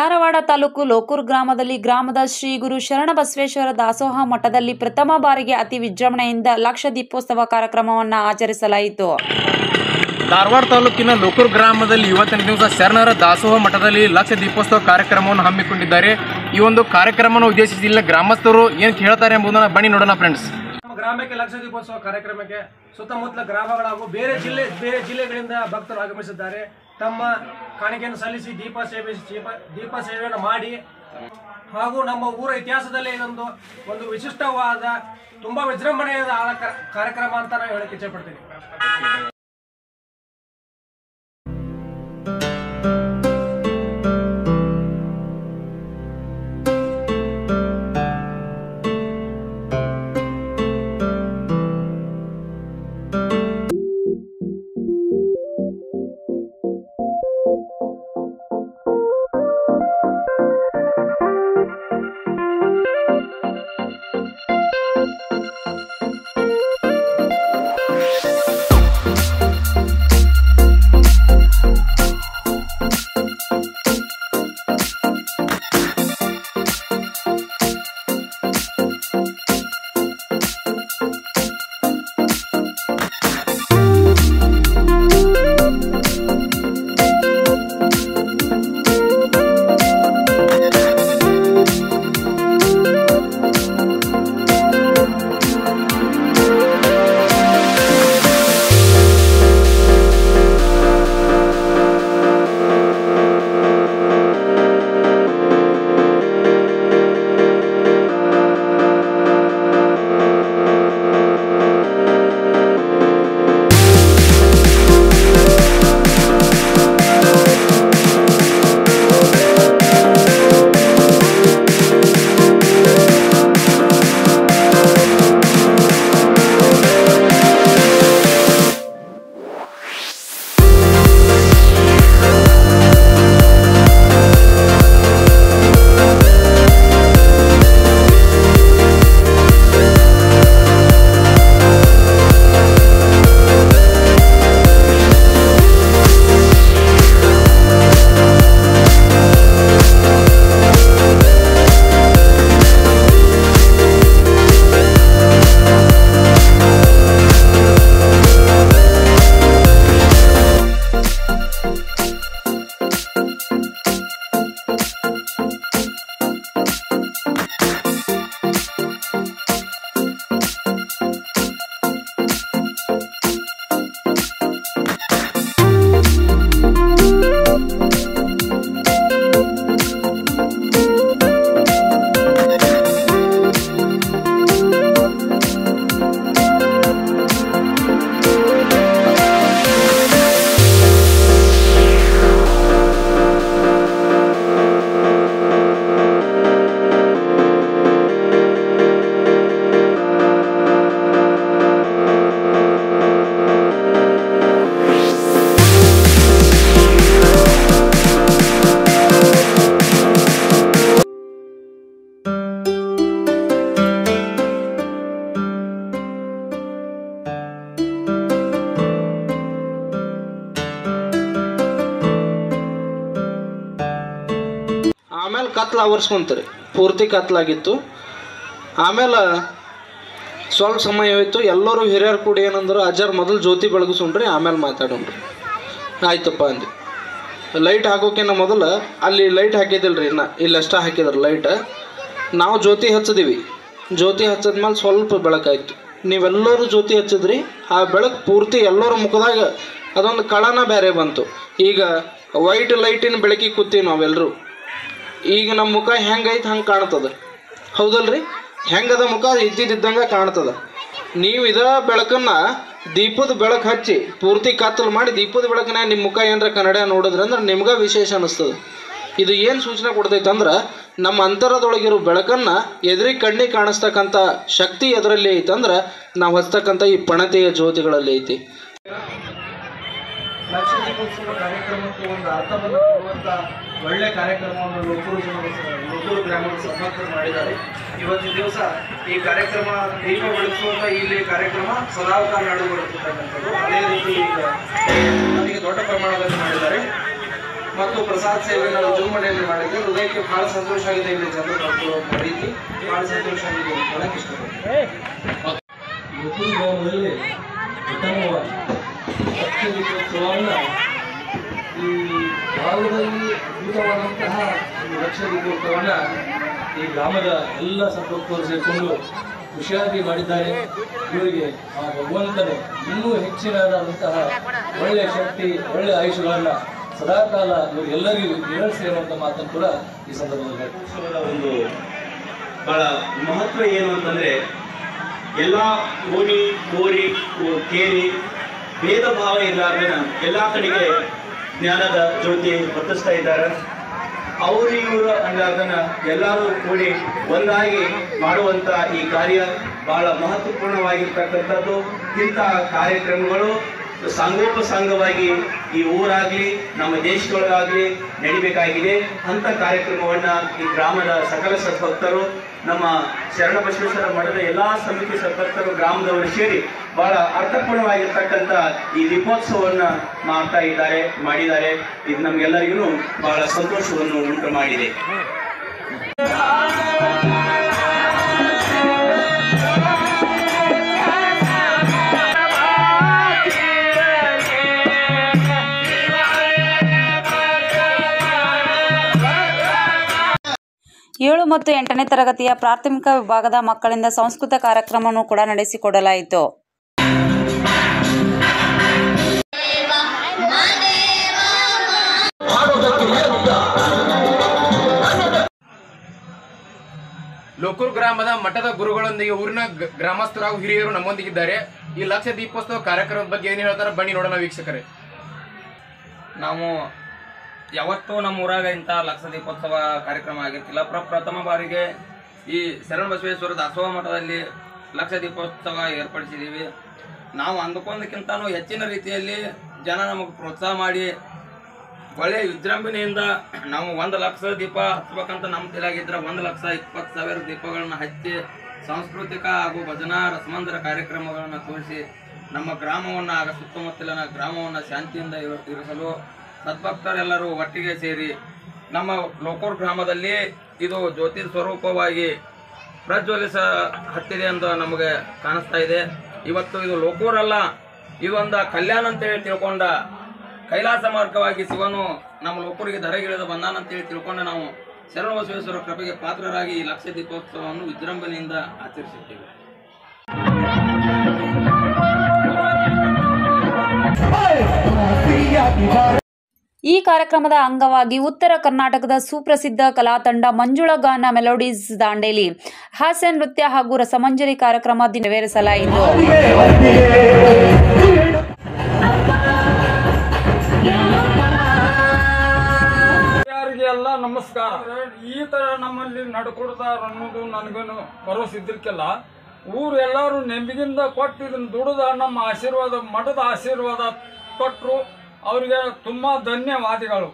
ಧಾರವಾಡ ತಾಲೂಕು ಲೋಕೂರು ಗ್ರಾಮದಲ್ಲಿ ಗ್ರಾಮದ ಶ್ರೀ ಗುರು ಶರಣಬಸವೇಶ್ವರ ದಾಸೋಹ ಮಠದಲ್ಲಿ ಪ್ರಥಮ ಬಾರಿಗೆ ಅತಿ ವಿಜೃಂಭಣೆಯಿಂದ ಲಕ್ಷ ದೀಪೋತ್ಸವ ಕಾರ್ಯಕ್ರಮವನ್ನು ಆಚರಿಸಲಾಯಿತು. ಧಾರವಾಡ ತಾಲೂಕಿನ ಲೋಕೂರು ಗ್ರಾಮದಲ್ಲಿ ಇವತ್ತಿನ ದಿವಸ ಶರಣರ ದಾಸೋಹ ಮಠದಲ್ಲಿ ಲಕ್ಷ ದೀಪೋತ್ಸವ ಕಾರ್ಯಕ್ರಮವನ್ನು ಹಮ್ಮಿಕೊಂಡಿದ್ದಾರೆ. ಈ ಒಂದು ಕಾರ್ಯಕ್ರಮವನ್ನು ಉದ್ದೇಶಿಸಿ ಇಲ್ಲ ಗ್ರಾಮಸ್ಥರು ಏನು ಹೇಳ್ತಾರೆ ಎಂಬುದನ್ನು ಬನ್ನಿ ನೋಡೋಣ ಫ್ರೆಂಡ್ಸ್. ಗ್ರಾಮಕ್ಕೆ ಲಕ್ಷ ದೀಪೋತ್ಸವ ಕಾರ್ಯಕ್ರಮಕ್ಕೆ ಸುತ್ತಮುತ್ತಲ ಗ್ರಾಮಗಳ ಹಾಗೂ ಬೇರೆ ಜಿಲ್ಲೆಗಳಿಂದ ಭಕ್ತರು ಆಗಮಿಸಿದ್ದಾರೆ. ತಮ್ಮ ಕಾಣಿಕೆಯನ್ನು ಸಲ್ಲಿಸಿ ದೀಪ ಸೇವೆಯನ್ನು ಮಾಡಿ ಹಾಗೂ ನಮ್ಮ ಊರ ಇತಿಹಾಸದಲ್ಲಿ ಒಂದು ವಿಶಿಷ್ಟವಾದ ತುಂಬಾ ವಿಜೃಂಭಣೆಯಾದ ಕಾರ್ಯಕ್ರಮ ಅಂತ ನಾನು ಹೇಳಕ್ಕೆ ಇಚ್ಛೆಪಡ್ತೀನಿ. ಆಮೇಲೆ ಕತ್ಲು ಆವರಿಸ್ಕೊಂತಾರೆ, ಪೂರ್ತಿ ಕತ್ಲಾಗಿತ್ತು. ಆಮೇಲೆ ಸ್ವಲ್ಪ ಸಮಯ ಹೋಯ್ತು. ಎಲ್ಲರೂ ಹಿರಿಯರು ಕೂಡ ಏನಂದ್ರು, ಅಜ್ಜಾರು ಮೊದಲು ಜ್ಯೋತಿ ಬೆಳಗಿಸ್ಕೊಂಡ್ರಿ ಆಮೇಲೆ ಮಾತಾಡೋಣ್ರಿ. ಆಯ್ತಪ್ಪ ಅಂದು ಲೈಟ್ ಹಾಕೋಕಿನ್ನ ಮೊದಲು ಅಲ್ಲಿ ಲೈಟ್ ಹಾಕಿದಿಲ್ರಿ, ಇಲ್ಲಷ್ಟ ಹಾಕಿದ್ರು ಲೈಟ್. ನಾವು ಜ್ಯೋತಿ ಹಚ್ಚಿದೀವಿ. ಜ್ಯೋತಿ ಹಚ್ಚಿದ್ಮೇಲೆ ಸ್ವಲ್ಪ ಬೆಳಕಾಯ್ತು. ನೀವೆಲ್ಲರೂ ಜ್ಯೋತಿ ಹಚ್ಚಿದ್ರಿ, ಆ ಬೆಳಕು ಪೂರ್ತಿ ಎಲ್ಲರ ಮುಖದಾಗ ಅದೊಂದು ಕಳನ ಬೇರೆ ಬಂತು. ಈಗ ವೈಟ್ ಲೈಟಿನ ಬೆಳಕಿಗೆ ಕೂತೀವಿ ನಾವೆಲ್ಲರೂ. ಈಗ ನಮ್ಮ ಮುಖ ಹೆಂಗೈತೆ ಹಂಗೆ ಕಾಣ್ತದೆ, ಹೌದಲ್ರಿ? ಹೆಂಗದ ಮುಖ ಇದ್ದಿದ್ದಂಗೆ ಕಾಣ್ತದೆ. ನೀವು ಇದ ಬೆಳಕನ್ನು ದೀಪದ ಬೆಳಕು ಹಚ್ಚಿ ಪೂರ್ತಿ ಕತ್ತಲು ಮಾಡಿ ದೀಪದ ಬೆಳಕನ್ನ ನಿಮ್ಮ ಮುಖ ಏನಾರ ಕನ್ನಡ ನೋಡಿದ್ರೆ ಅಂದ್ರೆ ನಿಮ್ಗೆ ವಿಶೇಷ ಅನ್ನಿಸ್ತದೆ. ಇದು ಏನು ಸೂಚನೆ ಕೊಡ್ತೈತೆ ಅಂದ್ರೆ ನಮ್ಮ ಅಂತರದೊಳಗಿರೋ ಬೆಳಕನ್ನು ಎದುರಿಗೆ ಕಣ್ಣಿಗೆ ಕಾಣಿಸ್ತಕ್ಕಂಥ ಶಕ್ತಿ ಎದರಲ್ಲಿ ಐತಂದ್ರೆ ನಾವು ಹಚ್ತಕ್ಕಂಥ ಈ ಪಣತೆಯ ಜ್ಯೋತಿಗಳಲ್ಲಿ ಐತಿ. ಲಕ್ಷ ದೀಪೋತ್ಸವ ಕಾರ್ಯಕ್ರಮಕ್ಕೆ ಒಂದು ಅರ್ಥವನ್ನು ಕೊಡುವಂಥ ಒಳ್ಳೆ ಕಾರ್ಯಕ್ರಮವನ್ನು ಲೋಕೂರು ಗ್ರಾಮದ ಸಭಾಕರು ಮಾಡಿದ್ದಾರೆ. ಇವತ್ತಿನ ದಿವಸ ಈ ಕಾರ್ಯಕ್ರಮ ದೀಪ ಬೆಳೆಸುವಂಥ ಇಲ್ಲಿ ಕಾರ್ಯಕ್ರಮ ಸದಾವಕಾಲ ನಡೆದುಕೊಳ್ಳುತ್ತಿರ್ತಕ್ಕಂಥದ್ದು. ಅದೇ ರೀತಿ ಈಗ ನನಗೆ ದೊಡ್ಡ ಪ್ರಮಾಣದಲ್ಲಿ ಮಾಡಿದ್ದಾರೆ ಮತ್ತು ಪ್ರಸಾದ ಸೇವೆಯನ್ನು ವಿಜೃಂಭಣೆಯಲ್ಲಿ ಮಾಡಿದ್ರೆ ಹೃದಯಕ್ಕೆ ಬಹಳ ಸಂತೋಷ ಆಗಿದೆ. ಇಲ್ಲಿ ಜನರು ಕರ್ಕೊಳ್ಳುವಂಥ ರೀತಿ ಬಹಳ ಸಂತೋಷ ಆಗಿದೆ ಅಂತ ಹೇಳಕ್ಕೆ ಇಷ್ಟಪಡ್ತೀನಿ. ಲೋಕೂರು ಗ್ರಾಮದಲ್ಲಿ ಉತ್ತಮವಾಗಿ ಲಕ್ಷ ದೀಪೋತ್ಸವವನ್ನು ಈ ಭಾಗದಲ್ಲಿ ಅದ್ಭುತವಾದಂತಹ ಲಕ್ಷ ದೀಪೋತ್ಸವವನ್ನು ಈ ಗ್ರಾಮದ ಎಲ್ಲ ಸಂಪರ್ಕರು ಸೇರಿಕೊಂಡು ಖುಷಿಯಾಗಿ ಮಾಡಿದ್ದಾರೆ. ಇವರಿಗೆ ಆ ಭಗವಂತನೇ ಇನ್ನೂ ಹೆಚ್ಚಿನದಾದಂತಹ ಒಳ್ಳೆಯ ಶಕ್ತಿ, ಒಳ್ಳೆಯ ಆಯುಷಗಳನ್ನು ಸದಾಕಾಲ ಇವರೆಲ್ಲರಿಗೂ ನಿರಳಿಸಿ ಅನ್ನುವಂಥ ಮಾತನ್ನು ಕೂಡ ಈ ಸಂದರ್ಭದಲ್ಲಿ ಒಂದು ಬಹಳ ಮಹತ್ವ ಏನು ಅಂತಂದರೆ, ಎಲ್ಲ ಕೋಡಿ ಕೋರಿ ಕೇರಿ ಭೇದ ಭಾವ ಇರಲಾರ್ದೇನ ಎಲ್ಲ ಕಡೆಗೆ ಜ್ಞಾನದ ಜ್ಯೋತಿ ಹೊತ್ತಿಸ್ತಾ ಇದ್ದಾರೆ. ಅವರು ಇವರು ಅನ್ಲಾರ್ದನ ಎಲ್ಲರೂ ಕೂಡಿ ಒಂದಾಗಿ ಮಾಡುವಂಥ ಈ ಕಾರ್ಯ ಬಹಳ ಮಹತ್ವಪೂರ್ಣವಾಗಿರ್ತಕ್ಕಂಥದ್ದು. ಇಂತಹ ಕಾರ್ಯಕ್ರಮಗಳು ಸಾಂಗೋಪಸಾಂಗವಾಗಿ ಈ ಊರಾಗಲಿ ನಮ್ಮ ದೇಶದೊಳಗಾಗಲಿ ನಡಿಬೇಕಾಗಿದೆ. ಅಂಥ ಕಾರ್ಯಕ್ರಮವನ್ನು ಈ ಗ್ರಾಮದ ಸಕಲ ಸದ್ಭಕ್ತರು, ನಮ್ಮ ಶರಣಬಸವೇಶ್ವರ ಮಠದ ಎಲ್ಲ ಸಮಿತಿ ಸದ್ಭಕ್ತರು, ಗ್ರಾಮದವರು ಸೇರಿ ಬಹಳ ಅರ್ಥಪೂರ್ಣವಾಗಿರ್ತಕ್ಕಂಥ ಈ ದೀಪೋತ್ಸವವನ್ನು ಮಾಡಿದ್ದಾರೆ. ಇದು ನಮಗೆಲ್ಲರಿಗೂ ಬಹಳ ಸಂತೋಷವನ್ನು ಉಂಟು ಮಾಡಿದೆ. ಏಳು ಮತ್ತು 8ನೇ ತರಗತಿಯ ಪ್ರಾಥಮಿಕ ವಿಭಾಗದ ಮಕ್ಕಳಿಂದ ಸಂಸ್ಕೃತ ಕಾರ್ಯಕ್ರಮವನ್ನು ಕೂಡ ನಡೆಸಿಕೊಡಲಾಯಿತು. ಲೋಕೂರು ಗ್ರಾಮದ ಮಠದ ಗುರುಗಳೊಂದಿಗೆ ಊರಿನ ಗ್ರಾಮಸ್ಥರು ಹಾಗೂ ಹಿರಿಯರು ನಮ್ಮೊಂದಿಗಿದ್ದಾರೆ. ಈ ಲಕ್ಷ ದೀಪೋತ್ಸವ ಕಾರ್ಯಕ್ರಮದ ಬಗ್ಗೆ ಏನು ಹೇಳ್ತಾರೆ ಬನ್ನಿ ನೋಡೋಣ ವೀಕ್ಷಕರೇ. ನಾವು ಯಾವತ್ತೂ ನಮ್ಮ ಊರಾಗ ಇಂಥ ಲಕ್ಷ ದೀಪೋತ್ಸವ ಕಾರ್ಯಕ್ರಮ ಆಗಿರ್ತಿಲ್ಲ. ಪ್ರಥಮ ಬಾರಿಗೆ ಈ ಶರಣಬಸವೇಶ್ವರ ದಾಸೋಹ ಮಠದಲ್ಲಿ ಲಕ್ಷ ದೀಪೋತ್ಸವ ಏರ್ಪಡಿಸಿದ್ದೀವಿ. ನಾವು ಅಂದುಕೊಂಡಕ್ಕಿಂತನೂ ಹೆಚ್ಚಿನ ರೀತಿಯಲ್ಲಿ ಜನ ನಮಗೆ ಪ್ರೋತ್ಸಾಹ ಮಾಡಿ ಒಳ್ಳೆಯ ವಿಜೃಂಭಣೆಯಿಂದ ನಾವು 1 ಲಕ್ಷ ದೀಪ ಹಚ್ಚಬೇಕಂತ ನಮ್ಮ ತಲೆಯಾಗಿದ್ದರೆ 1,20,000 ದೀಪಗಳನ್ನು ಹಚ್ಚಿ ಸಾಂಸ್ಕೃತಿಕ ಹಾಗೂ ಭಜನಾ ರಸಮಂದಿರ ಕಾರ್ಯಕ್ರಮಗಳನ್ನು ತೋರಿಸಿ ನಮ್ಮ ಗ್ರಾಮವನ್ನು ಆಗ ಸುತ್ತಮುತ್ತಲಿನ ಗ್ರಾಮವನ್ನು ಶಾಂತಿಯಿಂದ ಇರಿಸಲು ಸದ್ಭಕ್ತರೆಲ್ಲರೂ ಒಟ್ಟಿಗೆ ಸೇರಿ ನಮ್ಮ ಲೋಕೂರು ಗ್ರಾಮದಲ್ಲಿ ಇದು ಜ್ಯೋತಿ ಸ್ವರೂಪವಾಗಿ ಪ್ರಜ್ವಲಿಸ ಹತ್ತಿದೆ ಎಂದು ನಮಗೆ ಕಾಣಿಸ್ತಾ ಇದೆ. ಇವತ್ತು ಇದು ಲೋಕೂರಲ್ಲ, ಇದೊಂದು ಕಲ್ಯಾಣ ಅಂತೇಳಿ ತಿಳ್ಕೊಂಡ ಕೈಲಾಸ ಮಾರ್ಗವಾಗಿ ಶಿವನು ನಮ್ಮ ಲೋಕೂರಿಗೆ ಧರೆಗಿಳಿದು ಬಂದಾನಂತೇಳಿ ತಿಳ್ಕೊಂಡು ನಾವು ಶರಣಬಸವೇಶ್ವರ ಕೃಪೆಗೆ ಪಾತ್ರರಾಗಿ ಈ ಲಕ್ಷ ದೀಪೋತ್ಸವವನ್ನು ವಿಜೃಂಭಣೆಯಿಂದ ಆಚರಿಸುತ್ತೇವೆ. ಈ ಕಾರ್ಯಕ್ರಮದ ಅಂಗವಾಗಿ ಉತ್ತರ ಕರ್ನಾಟಕದ ಸುಪ್ರಸಿದ್ಧ ಕಲಾ ತಂಡ ಮಂಜುಳಾ ಗಾನ ಮೆಲೋಡೀಸ್ ದಾಂಡೇಲಿ ಹಾಸ್ಯ ನೃತ್ಯ ಹಾಗೂ ರಸಮಂಜರಿ ಕಾರ್ಯಕ್ರಮ ನೆರವೇರಿಸಲಾಯಿತು. ಎಲ್ಲ ನಮಸ್ಕಾರ. ಈ ತರ ನಮ್ಮಲ್ಲಿ ನಡ್ಕೊಡ್ತಾರ ಅನ್ನೋದು ನನಗೇನು ಭರವಸೆ ಇದ್ದಿರ್ಕಿಲ್ಲ. ಊರು ಎಲ್ಲರೂ ನೆಮ್ಮದಿಯಿಂದ ಕೊಟ್ಟು ಇದನ್ನ ದುಡಿದ ನಮ್ಮ ಆಶೀರ್ವಾದ, ಮಠದ ಆಶೀರ್ವಾದ ಕೊಟ್ಟರು. ಅವರಿಗೆ ತುಂಬಾ ಧನ್ಯವಾದಗಳು.